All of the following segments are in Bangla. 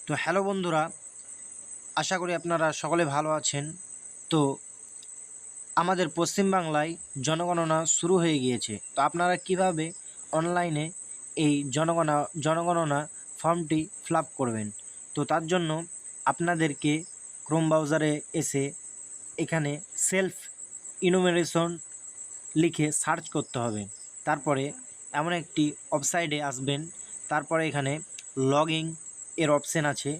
তো হ্যালো বন্ধুরা, আশা করি আপনারা সকলে ভালো আছেন। তো আমাদের পশ্চিমবাংলায় জনগণনা শুরু হয়ে গিয়েছে। তো আপনারা কিভাবে অনলাইনে এই জনগণনা ফর্মটি ফিল আপ করবেন, তো তার জন্য আপনাদেরকে ক্রোম ব্রাউজারে এসে এখানে সেলফ ইনুমেরেশন লিখে সার্চ করতে হবে। তারপরে এমন একটি ওয়েবসাইটে আসবেন। তারপরে এখানে লগইন এর অপশান আছে।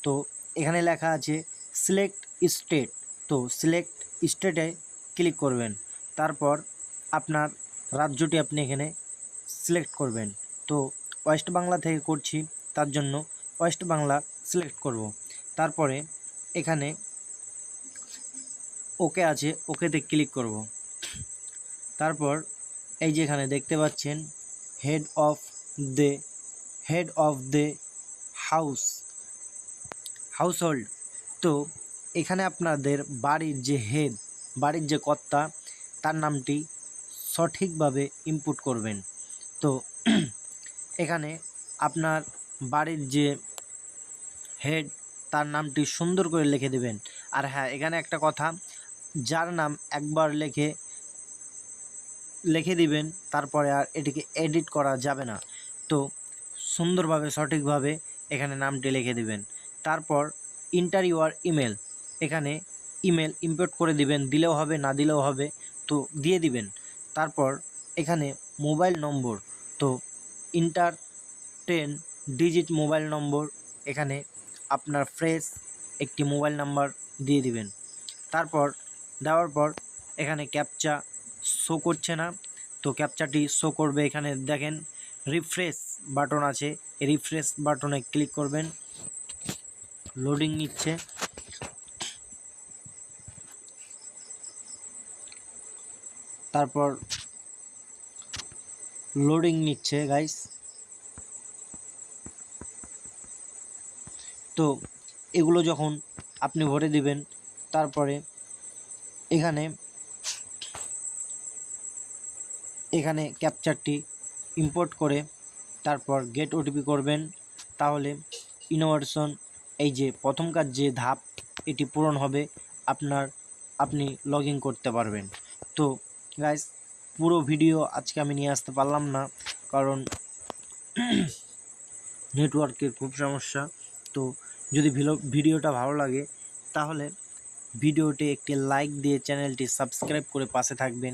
তো এখানে লেখা আছে সিলেক্ট স্টেট। তো সিলেক্ট স্টেটে ক্লিক করবেন। তারপর আপনার রাজ্যটি আপনি এখানে সিলেক্ট করবেন। তো ওয়েস্ট বাংলা থেকে করছি, তার জন্য ওয়েস্ট বাংলা সিলেক্ট করব। তারপরে এখানে ওকে আছে, ওকেতে ক্লিক করব। তারপর এই যে এখানে দেখতে পাচ্ছেন হেড অফ দ্য হাউসহোল্ড। তো এখানে আপনাদের বাড়ির যে কর্তা, তার নামটি সঠিকভাবে ইনপুট করবেন। তো এখানে আপনার বাড়ির যে হেড, তার নামটি সুন্দর করে লিখে দেবেন। আর হ্যাঁ, এখানে একটা কথা, যার নাম একবার লিখে দিবেন, তারপরে আর এটিকে এডিট করা যাবে না। তো সুন্দরভাবে সঠিকভাবে এখানে নামটি লিখে দিবেন। তারপর ইন্টার ইউর ইমেল, এখানে ইমেল ইনপুট করে দিবেন, দিলেও হবে না দিলেও হবে, তো দিয়ে দিবেন। তারপর এখানে মোবাইল নম্বর, তো ইন্টার 10 ডিজিট মোবাইল নম্বর, এখানে আপনার ফ্রেশ একটি মোবাইল নাম্বার দিয়ে দিবেন। তারপর দেওয়ার পর এখানে ক্যাপচা শো করছে না, তো ক্যাপচাটি শো করবে। এখানে দেখেন রিফ্রেশ বাটন আছে, এই রিফ্রেশ বাটনে ক্লিক করবেন। লোডিং নিচ্ছে। তারপর লোডিং নিচ্ছে গাইস। তো এগুলো যখন আপনি ভরে দিবেন, তারপরে এখানে ক্যাপচারটি ইম্পোর্ট করে তারপর গেট ওটিপি করবেন। তাহলে ইনোভেশন এই যে প্রথমকার যে ধাপ, এটি পূরণ হবে, আপনি লগ ইন করতে পারবেন। তো গাইস, পুরো ভিডিও আজকে আমি নিয়ে আসতে পারলাম না, কারণ নেটওয়ার্কের খুব সমস্যা। তো যদি ভিডিওটা ভালো লাগে, তাহলে ভিডিওটি একটি লাইক দিয়ে চ্যানেলটি সাবস্ক্রাইব করে পাশে থাকবেন।